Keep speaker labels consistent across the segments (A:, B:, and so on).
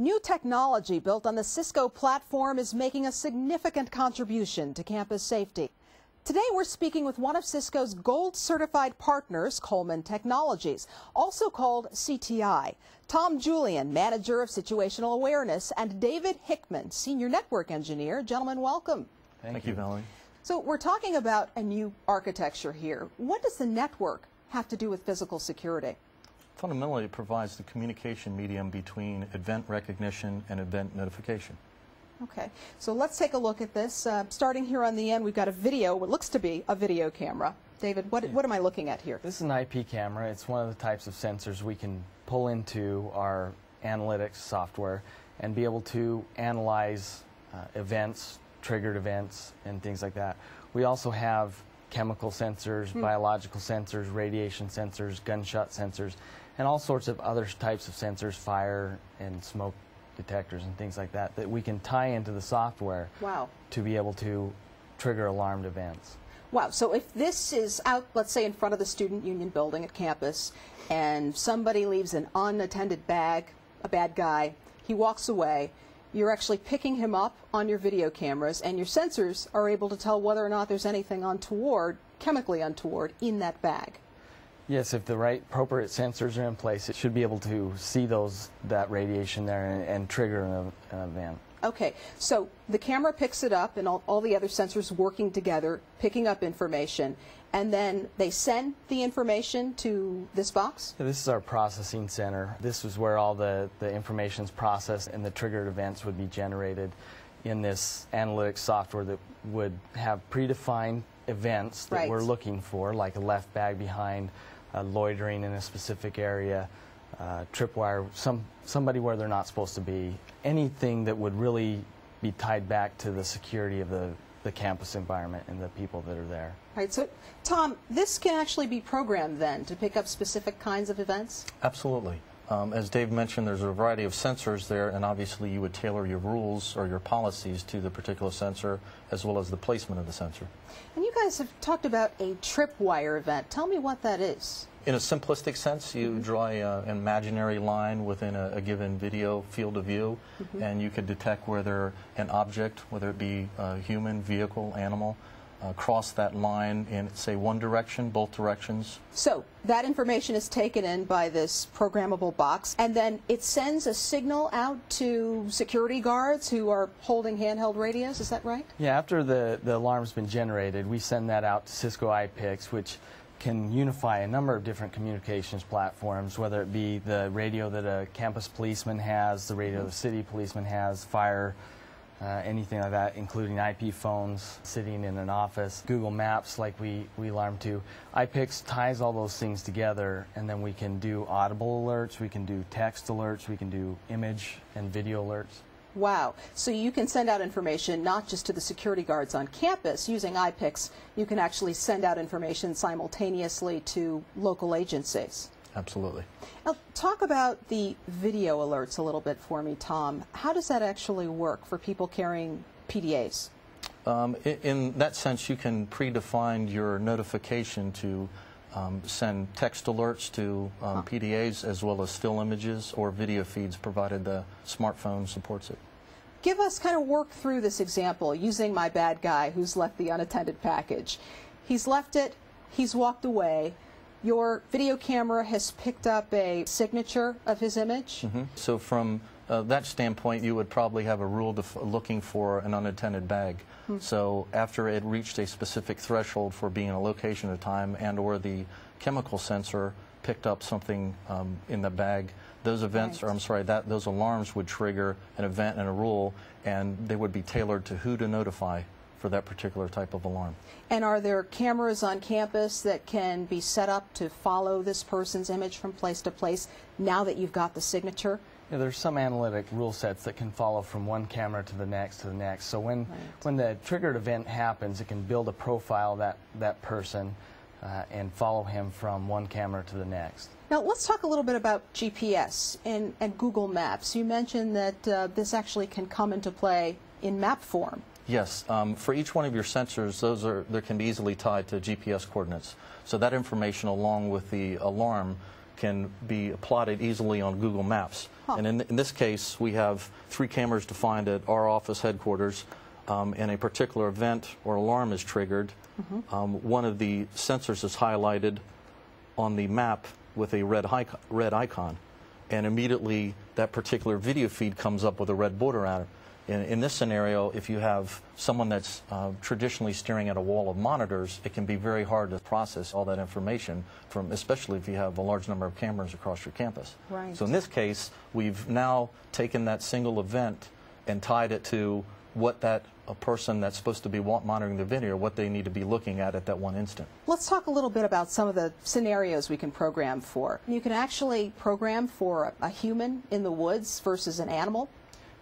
A: New technology built on the Cisco platform is making a significant contribution to campus safety. Today we're speaking with one of Cisco's gold certified partners, Coleman Technologies, also called CTI. Tom Julien, manager of situational awareness, and David Hickman, senior network engineer. Gentlemen, welcome.
B: Thank you, Valerie.
A: So we're talking about a new architecture here. What does the network have to do with physical security?
B: Fundamentally, it provides the communication medium between event recognition and event notification.
A: Okay, so let's take a look at this. Starting here on the end, we've got a video, what looks to be a video camera. David, what am I looking at here?
C: This is an IP camera. It's one of the types of sensors we can pull into our analytics software and be able to analyze events, triggered events, and things like that. We also have chemical sensors, biological sensors, radiation sensors, gunshot sensors, and all sorts of other types of sensors, fire and smoke detectors and things like that, that we can tie into the software.
A: Wow. To
C: be able to trigger alarmed events.
A: Wow, so if this is out, let's say in front of the Student Union building at campus, and somebody leaves an unattended bag, a bad guy, he walks away, you're actually picking him up on your video cameras, and your sensors are able to tell whether or not there's anything untoward, chemically untoward, in that bag.
C: Yes, if the right appropriate sensors are in place, it should be able to see that radiation there and trigger an event.
A: Okay, so the camera picks it up and all the other sensors working together, picking up information, and then they send the information to this box?
C: Yeah, this is our processing center. This is where all the information is processed and the triggered events would be generated in this analytics software that would have predefined events that we're looking for, like a left bag behind, loitering in a specific area, tripwire, somebody where they're not supposed to be, anything that would really be tied back to the security of the campus environment and the people that are there.
A: Right, so Tom, this can actually be programmed then to pick up specific kinds of events?
B: Absolutely. As Dave mentioned, there's a variety of sensors there, and obviously you would tailor your rules or your policies to the particular sensor as well as the placement of the sensor.
A: And you guys have talked about a tripwire event. Tell me what that is.
B: In a simplistic sense, you draw an imaginary line within a given video field of view, and you could detect whether an object, whether it be a human, vehicle, animal, cross that line in, say, one direction, both directions.
A: So that information is taken in by this programmable box, and then it sends a signal out to security guards who are holding handheld radios, is that right?
C: Yeah, after the alarm's been generated, we send that out to Cisco iPICs, which can unify a number of different communications platforms, whether it be the radio that a campus policeman has, the radio the city policeman has, fire, anything like that, including IP phones sitting in an office, Google Maps like we alarm to. iPICs ties all those things together, and then we can do audible alerts, we can do text alerts, we can do image and video alerts.
A: Wow. So you can send out information not just to the security guards on campus. Using iPICs, you can actually send out information simultaneously to local agencies.
B: Absolutely.
A: Now, talk about the video alerts a little bit for me, Tom. How does that actually work for people carrying PDAs?
B: In that sense, you can predefine your notification to send text alerts to PDAs as well as still images or video feeds, provided the smartphone supports it.
A: Give us kind of work through this example using my bad guy who's left the unattended package. He's left it, he's walked away. Your video camera has picked up a signature of his image?
B: So from that standpoint, you would probably have a rule looking for an unattended bag. So after it reached a specific threshold for being in a location at a time and or the chemical sensor picked up something in the bag, those events, or I'm sorry, those alarms would trigger an event and a rule, and they would be tailored to who to notify for that particular type of alarm.
A: And are there cameras on campus that can be set up to follow this person's image from place to place now that you've got the signature?
C: Yeah, there's some analytic rule sets that can follow from one camera to the next. So when the triggered event happens, it can build a profile of that person and follow him from one camera to the next.
A: Now let's talk a little bit about GPS and Google Maps. You mentioned that this actually can come into play in map form.
B: Yes, for each one of your sensors, they can be easily tied to GPS coordinates. So that information, along with the alarm, can be plotted easily on Google Maps. And in this case, we have 3 cameras defined at our office headquarters, and a particular event or alarm is triggered. One of the sensors is highlighted on the map with a red icon, and immediately that particular video feed comes up with a red border on it. In this scenario, if you have someone that's traditionally staring at a wall of monitors, it can be very hard to process all that information, especially if you have a large number of cameras across your campus.
A: Right.
B: So in this case, we've now taken that single event and tied it to what a person that's supposed to be monitoring the video, what they need to be looking at that one instant.
A: Let's talk a little bit about some of the scenarios we can program for. You can actually program for a human in the woods versus an animal.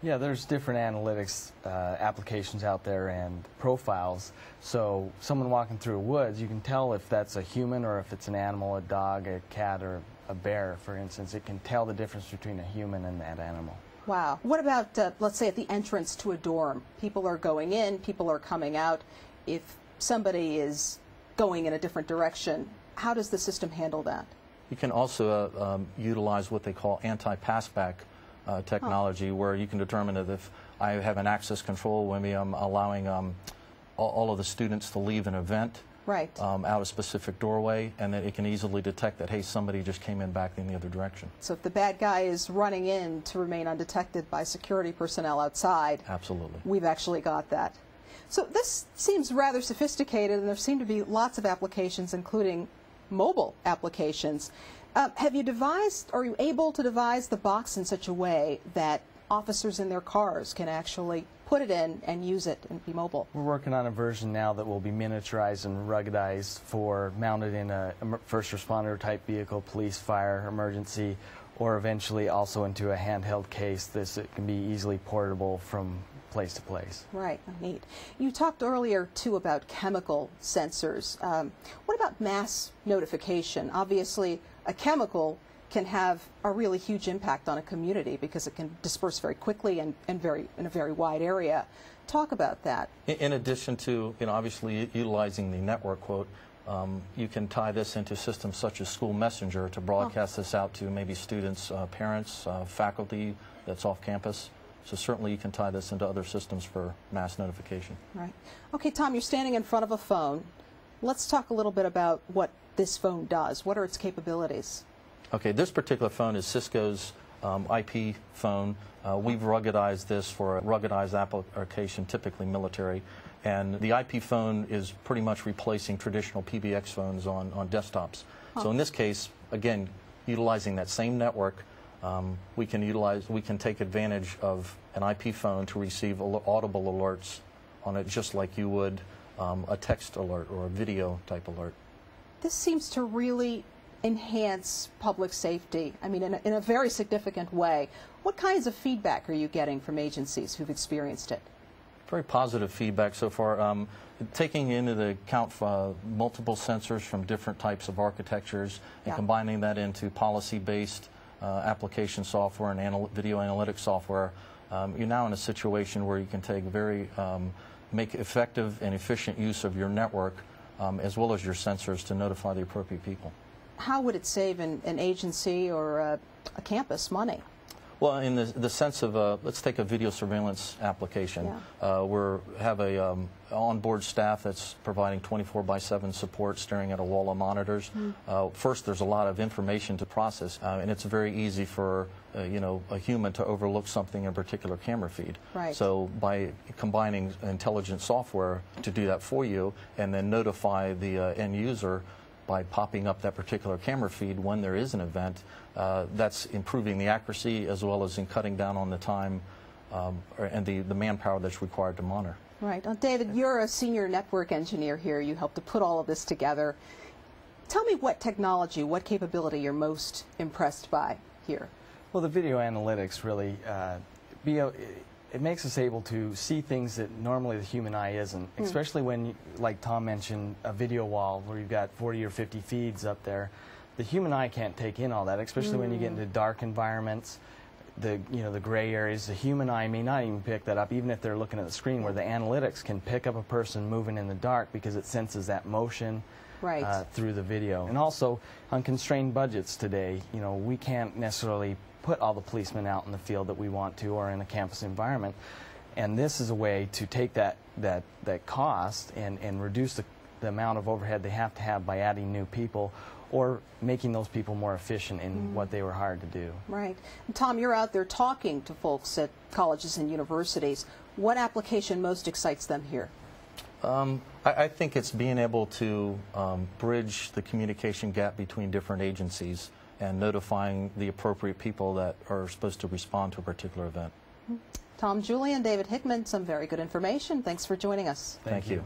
C: Yeah, there's different analytics applications out there and profiles. So someone walking through woods, you can tell if that's a human or if it's an animal, a dog, a cat, or a bear, for instance. It can tell the difference between a human and that animal.
A: Wow. What about, let's say, at the entrance to a dorm? People are going in, people are coming out. If somebody is going in a different direction, how does the system handle that?
B: You can also utilize what they call anti-passback technology, where you can determine that if I have an access control, maybe I'm allowing all of the students to leave an event out a specific doorway, and that it can easily detect that, hey, somebody just came in back in the other direction.
A: So if the bad guy is running in to remain undetected by security personnel outside,
B: absolutely,
A: we've actually got that. So this seems rather sophisticated, and there seem to be lots of applications, including mobile applications. Have you devised, are you able to devise the box in such a way that officers in their cars can actually put it in and use it and be mobile?
C: We're working on a version now that will be miniaturized and ruggedized for mounted in a first responder type vehicle, police, fire, emergency, or eventually also into a handheld case that it can be easily portable from place to place.
A: Right, neat. You talked earlier too about chemical sensors. What about mass notification? Obviously, a chemical can have a really huge impact on a community because it can disperse very quickly and in a very wide area. Talk about that.
B: In addition to, obviously utilizing the network quote, you can tie this into systems such as School Messenger to broadcast this out to maybe students, parents, faculty that's off campus. So certainly you can tie this into other systems for mass notification. Right.
A: Okay, Tom, you're standing in front of a phone. Let's talk a little bit about what this phone does. What are its capabilities?
B: Okay, this particular phone is Cisco's IP phone. We've ruggedized this for a ruggedized application, typically military. And the IP phone is pretty much replacing traditional PBX phones on desktops. So in this case, again, utilizing that same network, we can take advantage of an IP phone to receive audible alerts on it, just like you would a text alert or a video type alert.
A: This seems to really enhance public safety, I mean, in a very significant way. What kinds of feedback are you getting from agencies who've experienced it?
B: Very positive feedback so far. Taking into the account multiple sensors from different types of architectures and combining that into policy-based application software and video analytics software, you're now in a situation where you can take make effective and efficient use of your network as well as your sensors to notify the appropriate people.
A: How would it save an agency or a campus money?
B: Well, in the sense of, let's take a video surveillance application. We have a onboard staff that's providing 24/7 support, staring at a wall of monitors. First, there's a lot of information to process, and it's very easy for a human to overlook something in a particular camera feed.
A: Right.
B: So by combining intelligent software to do that for you, and then notify the end user by popping up that particular camera feed when there is an event, that's improving the accuracy as well as in cutting down on the time and the manpower that's required to monitor.
A: Right. Now, David, you're a senior network engineer here. You helped to put all of this together. Tell me what technology, what capability you're most impressed by here.
C: Well, the video analytics really, it makes us able to see things that normally the human eye isn't, especially when, like Tom mentioned, a video wall where you've got 40 or 50 feeds up there. The human eye can't take in all that, especially when you get into dark environments, the gray areas. The human eye may not even pick that up, even if they're looking at the screen, where the analytics can pick up a person moving in the dark because it senses that motion.
A: right.
C: Through the video. And also, on constrained budgets today, you know, we can't necessarily put all the policemen out in the field that we want to or in a campus environment. And this is a way to take that cost and reduce the amount of overhead they have to have by adding new people or making those people more efficient in what they were hired to do.
A: Right. And Tom, you're out there talking to folks at colleges and universities. What application most excites them here?
B: I think it's being able to bridge the communication gap between different agencies and notifying the appropriate people that are supposed to respond to a particular event.
A: Tom, Julien, David Hickman, some very good information. Thanks for joining us.
B: Thank you.